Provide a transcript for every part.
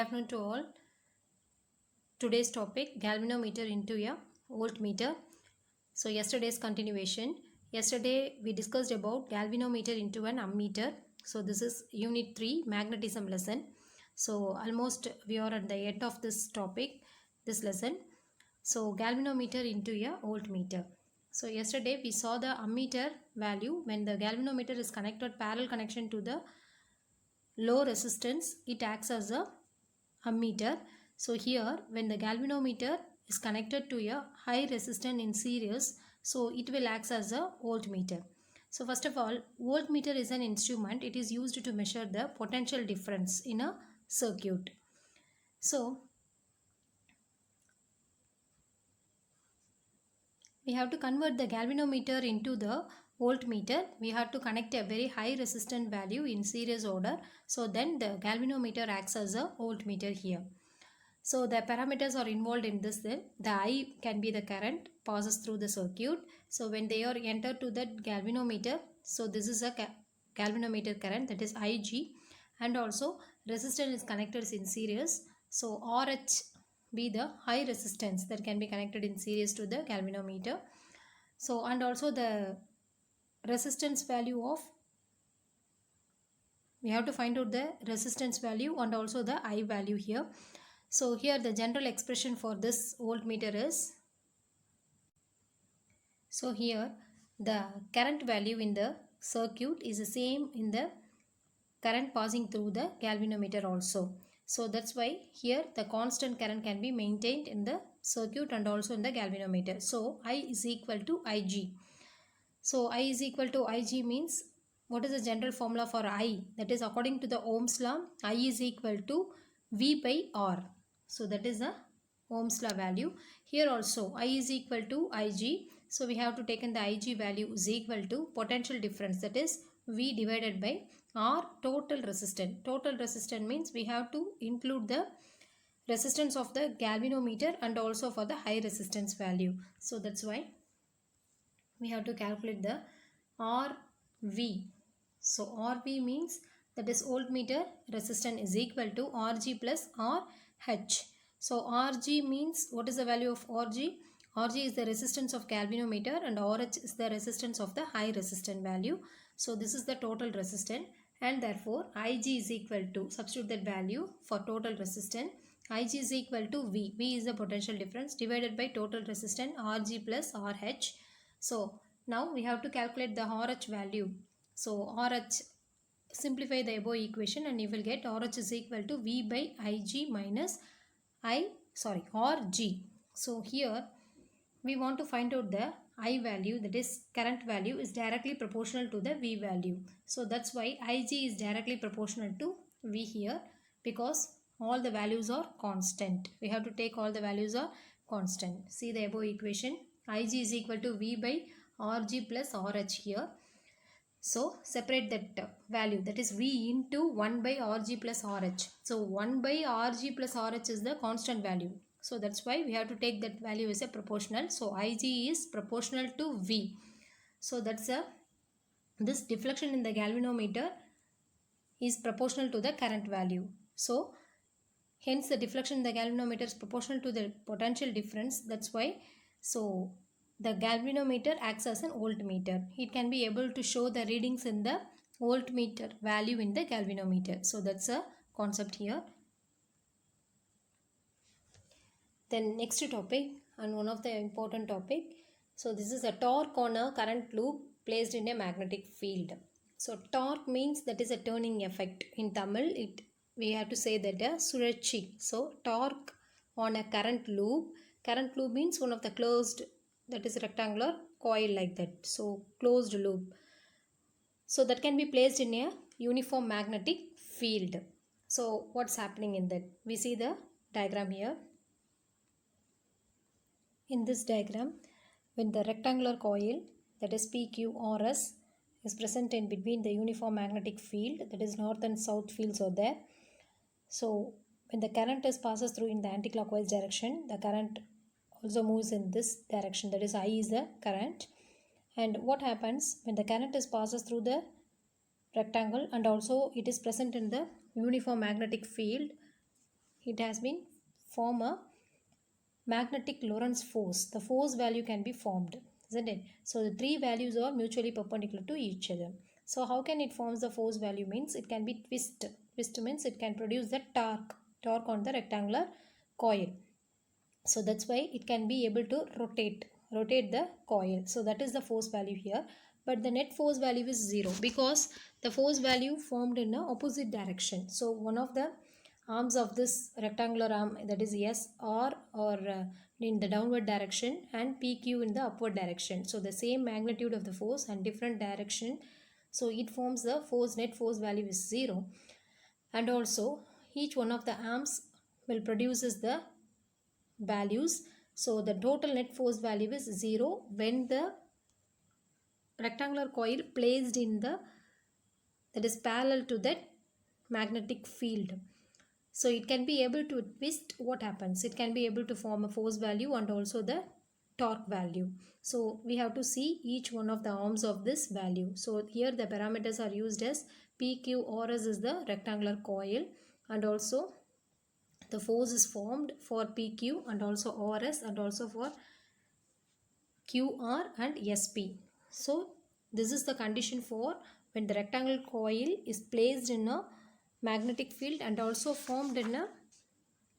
afternoon to all. Today's topic galvanometer into a voltmeter. So yesterday's continuation. Yesterday we discussed about galvanometer into an ammeter. So this is unit 3 magnetism lesson. So almost we are at the end of this topic, this lesson. So galvanometer into a voltmeter. So yesterday we saw the ammeter value when the galvanometer is connected parallel connection to the low resistance, it acts as a ammeter. So here when the galvanometer is connected to a high resistance in series, so it will act as a voltmeter. So first of all, voltmeter is an instrument. It is used to measure the potential difference in a circuit. So we have to convert the galvanometer into the voltmeter. We have to connect a very high resistance value in series order. So then the galvanometer acts as a voltmeter here. So the parameters are involved in this then. The I can be the current passes through the circuit. So when they are entered to the galvanometer, so this is a galvanometer current, that is Ig, and also resistance is connected in series. So RH be the high resistance that can be connected in series to the galvanometer. So and also the resistance value of, we have to find out the resistance value and also the I value here. So here the general expression for this voltmeter is, so here the current value in the circuit is the same in the current passing through the galvanometer also. So that's why here the constant current can be maintained in the circuit and also in the galvanometer. So I is equal to Ig. So I is equal to Ig means, what is the general formula for I? That is according to the Ohm's law, I is equal to V by R. So that is the Ohm's law value. Here also I is equal to Ig. So we have to take in the Ig value is equal to potential difference, that is V divided by R total resistance. Total resistance means we have to include the resistance of the galvanometer and also for the high resistance value. So that's why we have to calculate the RV. So RV means, that is voltmeter resistance is equal to Rg plus RH. So Rg means, what is the value of Rg? Rg is the resistance of galvanometer and RH is the resistance of the high resistance value. So this is the total resistance, and therefore Ig is equal to, substitute that value for total resistance. Ig is equal to V. V is the potential difference divided by total resistance Rg plus RH. So now we have to calculate the RH value. So RH, simplify the above equation and you will get RH is equal to V by Ig minus Rg. So here we want to find out the I value, that is current value, is directly proportional to the V value. So that's why Ig is directly proportional to V here, because all the values are constant. We have to take all the values are constant. See the above equation. Ig is equal to V by Rg plus RH here. So separate that value, that is V into 1 by Rg plus RH. So 1 by Rg plus RH is the constant value. So that's why we have to take that value as a proportional. So Ig is proportional to V. So that's this deflection in the galvanometer is proportional to the current value. So hence the deflection in the galvanometer is proportional to the potential difference. That's why, so the galvanometer acts as an voltmeter. It can be able to show the readings in the voltmeter value in the galvanometer. So that's a concept here. Then next topic, and one of the important topic. So this is a torque on a current loop placed in a magnetic field. So torque means, that is a turning effect. In Tamil, we have to say that a சுழற்சி. So torque on a current loop. Current loop means one of the closed, that is rectangular coil like that. So closed loop. So that can be placed in a uniform magnetic field. So what's happening in that? We see the diagram here. In this diagram, when the rectangular coil, that is PQRS, is present in between the uniform magnetic field, that is north and south fields are there. So when the current passes through in the anticlockwise direction, the current also moves in this direction, that is I is the current. And what happens when the current passes through the rectangle and also it is present in the uniform magnetic field? it has been form a magnetic Lorentz force. The force value can be formed, isn't it? So the three values are mutually perpendicular to each other. So how can it forms the force value? Means it can be twist. Twist means it can produce the torque on the rectangular coil. So that's why it can be able to rotate the coil. So that is the force value here. But the net force value is 0 because the force value formed in a opposite direction. So one of the arms of this rectangular arm, that is SR or in the downward direction, and PQ in the upward direction. So the same magnitude of the force and different direction. So it forms the net force value is 0. And also each one of the arms will produces the values. So the total net force value is 0 when the rectangular coil placed in that is parallel to that magnetic field. So it can be able to twist. What happens? It can be able to form a force value and also the torque value. So we have to see each one of the arms of this value. So here the parameters are used as PQRS is the rectangular coil, and also the force is formed for PQ and also RS and also for QR and SP. So this is the condition for when the rectangular coil is placed in a magnetic field and also formed in a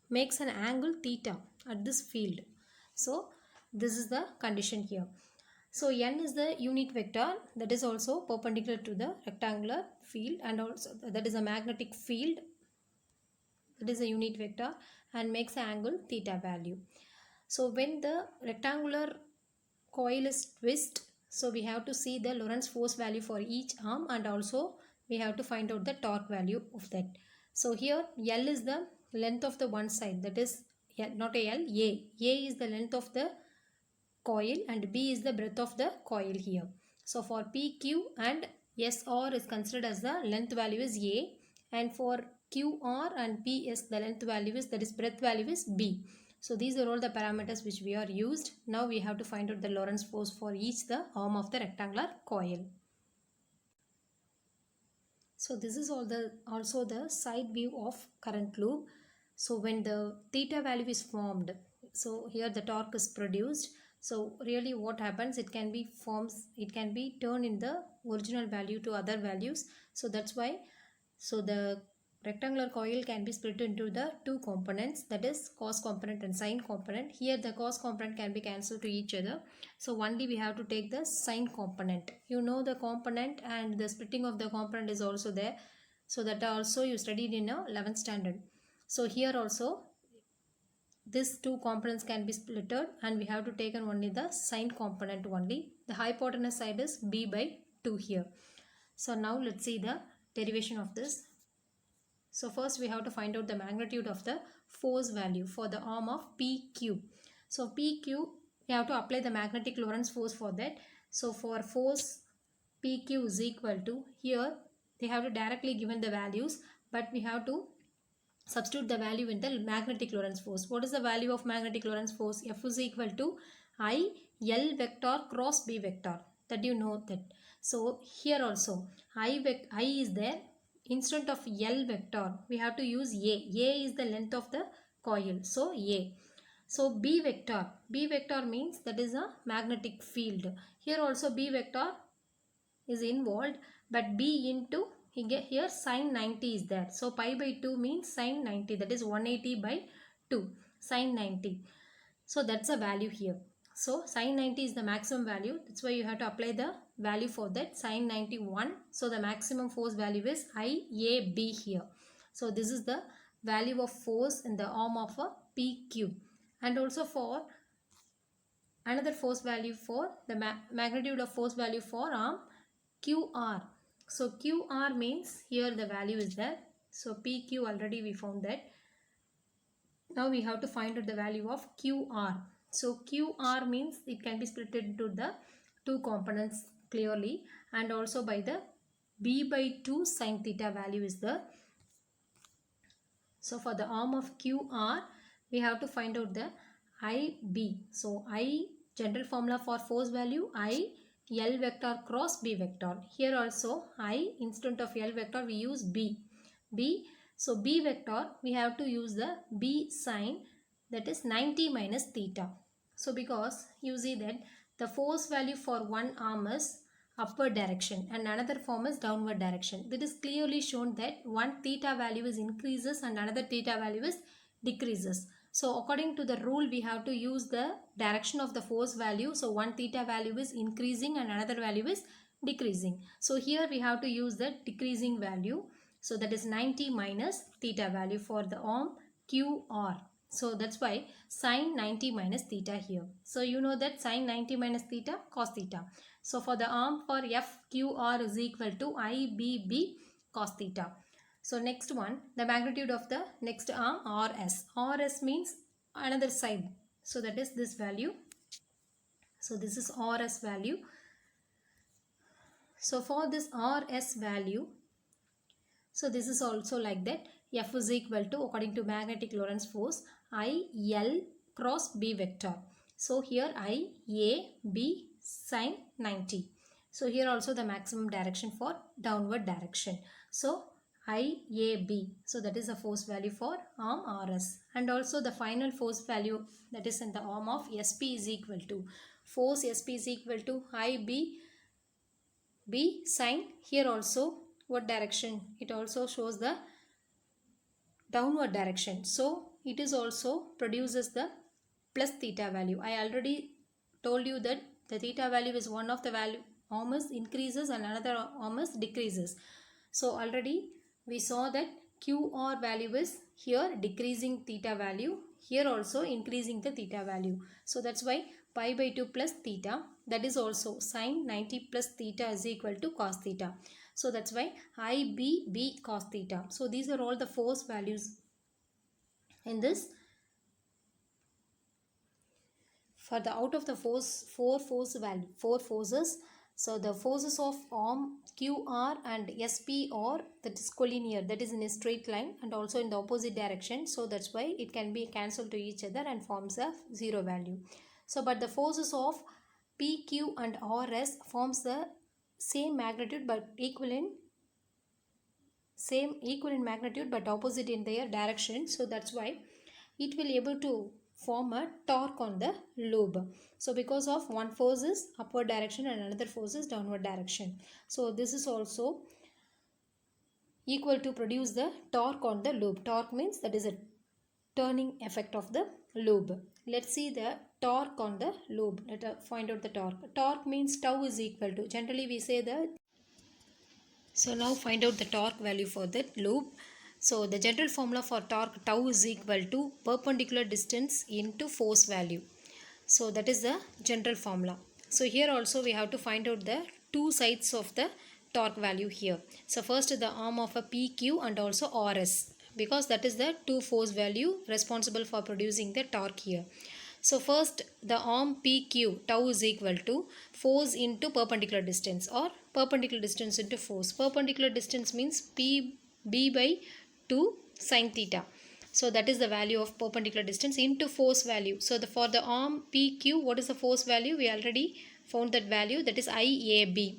makes an angle theta at this field. So this is the condition here. So n is the unit vector that is also perpendicular to the rectangular field, and also that is a magnetic field, that is a unit vector, and makes an angle theta value. So when the rectangular coil is twist, so we have to see the Lorentz force value for each arm, and also we have to find out the torque value of that. So here L is the length of the one side, that is not a L, A is the length of the coil and B is the breadth of the coil here. So for PQ and SR is considered as the length value is A, and for QR and PS the length value is, that is breadth value is B. So these are all the parameters which we are used. Now we have to find out the Lorentz force for each the arm of the rectangular coil. So this is also the side view of current loop. So when the theta value is formed, so here the torque is produced. So really what happens, it can be turned in the original value to other values. So that's why, so the rectangular coil can be split into the two components, that is cos component and sine component. Here the cos component can be cancelled to each other. So only we have to take the sine component. You know the component, and the splitting of the component is also there. So that also you studied in 11th standard. So here also these two components can be splitted, and we have to take only the sine component only. The hypotenuse side is b by 2 here. So now let's see the derivation of this. So first we have to find out the magnitude of the force value for the arm of PQ. So PQ, we have to apply the magnetic Lorentz force for that. So for force PQ is equal to, here they have to directly given the values, but we have to substitute the value in the magnetic Lorentz force. What is the value of magnetic Lorentz force? F is equal to I L vector cross B vector. That you know that. So here also I is there. Instead of L vector, we have to use A. A is the length of the coil. So A. So B vector means that is a magnetic field. Here also B vector is involved, but B into, here sine 90 is there. So pi by 2 means sine 90, that is 180 by 2 sine 90. So that's a value here. So sine 90 is the maximum value. That's why you have to apply the value for that, sine 91. So the maximum force value is IAB here. So this is the value of force in the arm of a PQ. And also for another force value for the magnitude of force value for arm QR. So QR means here the value is there. So PQ already we found that. Now we have to find out the value of QR. So QR means it can be split into the two components clearly, and also by the B by 2 sine theta value is there. So for the arm of QR, we have to find out the IB. So I, general formula for force value, I L vector cross B vector. Here also I, instead of L vector we use B. So B vector, we have to use the B sign, that is 90 minus theta. So because you see that the force value for one arm is upward direction and another form is downward direction. That is clearly shown that one theta value is increases and another theta value is decreases. So according to the rule, we have to use the direction of the force value. So one theta value is increasing and another value is decreasing. So here we have to use the decreasing value. So that is 90 minus theta value for the arm QR. So that's why sine 90 minus theta here. So you know that sine 90 minus theta cos theta. So for the arm for FQR is equal to IBB cos theta. So next one, the magnitude of the next arm RS. RS means another side. So that is this value. So this is RS value. So for this RS value, so this is also like that. F is equal to, according to magnetic Lorentz force, I L cross B vector. So here I A B sine 90. So here also the maximum direction for downward direction. So I A B. So that is the force value for arm RS. And also the final force value, that is in the arm of SP, is equal to, force SP is equal to I B sine, here also what direction? It also shows the downward direction. So it is also produces the plus theta value. I already told you that the theta value is one of the value arm is increases and another arm is decreases. So already we saw that QR value is here decreasing theta value, here also increasing the theta value. So that's why pi by 2 plus theta, that is also sine 90 plus theta is equal to cos theta. So that's why IBB cos theta. So these are all the force values in this. For the out of the force, four forces. So the forces of arm QR and SP are, that is collinear, that is in a straight line and also in the opposite direction. So that's why it can be cancelled to each other and forms a zero value. So but the forces of PQ and RS forms the same magnitude but equal in magnitude but opposite in their direction. So that's why it will able to form a torque on the lobe. So because of one force is upward direction and another force is downward direction. So this is also equal to produce the torque on the lobe. Torque means that is a turning effect of the lobe. Let's see the torque on the lobe. Let us find out the torque. Torque means tau is equal to, generally we say the. So now find out the torque value for that lobe. So the general formula for torque, tau is equal to perpendicular distance into force value. So that is the general formula. So here also we have to find out the two sides of the torque value here. So first the arm of a PQ and also RS, because that is the two force value responsible for producing the torque here. So first the arm PQ, tau is equal to force into perpendicular distance or perpendicular distance into force. Perpendicular distance means B by 2 sin theta. So that is the value of perpendicular distance into force value. So for the arm PQ, what is the force value? We already found that value, that is IAB.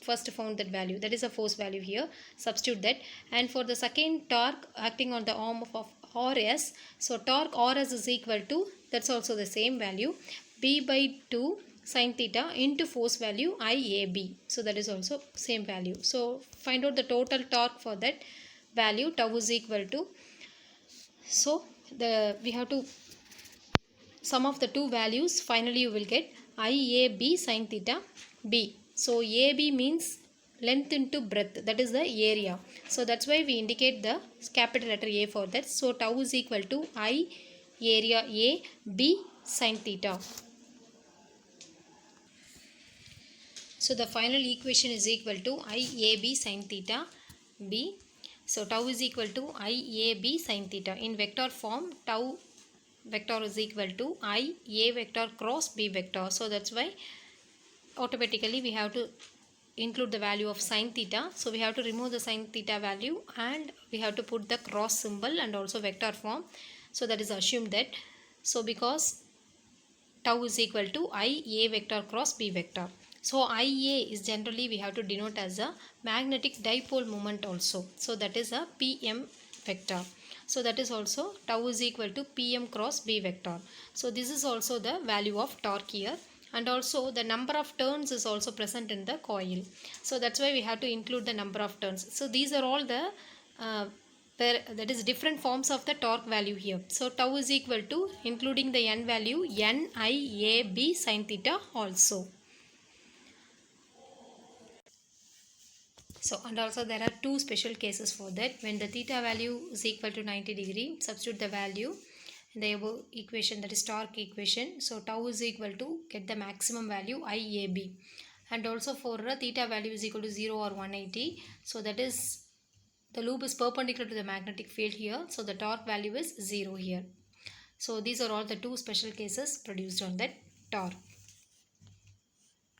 First found that value, that is a force value here. Substitute that. And for the second torque acting on the arm of RS, so torque RS is equal to, that's also the same value, B by 2 sin theta into force value IAB. So that is also same value. So find out the total torque for that value, tau is equal to, so we have to sum of the two values, finally you will get IAB sin theta B. So AB means length into breadth, that is the area. So that's why we indicate the capital letter A for that. So tau is equal to I area A B sin theta. So the final equation is equal to IAB sin theta B. So tau is equal to IAB sin theta. In vector form, tau vector is equal to I A vector cross B vector. So that's why automatically we have to include the value of sin theta. So we have to remove the sin theta value and we have to put the cross symbol and also vector form. So that is assumed that. So because tau is equal to I A vector cross B vector. So IA is generally we have to denote as a magnetic dipole moment also. So that is a PM vector. So that is also tau is equal to Pm cross B vector. So this is also the value of torque here, and also the number of turns is also present in the coil. So that's why we have to include the number of turns. So these are all the that is different forms of the torque value here. So tau is equal to, including the n value, NIAB sin theta also. So, and also there are two special cases for that. When the theta value is equal to 90 degree, substitute the value in the above equation, that is torque equation. So tau is equal to, get the maximum value IAB. And also for theta value is equal to 0 or 180. So that is, the loop is perpendicular to the magnetic field here. So the torque value is 0 here. So these are all the two special cases produced on that torque.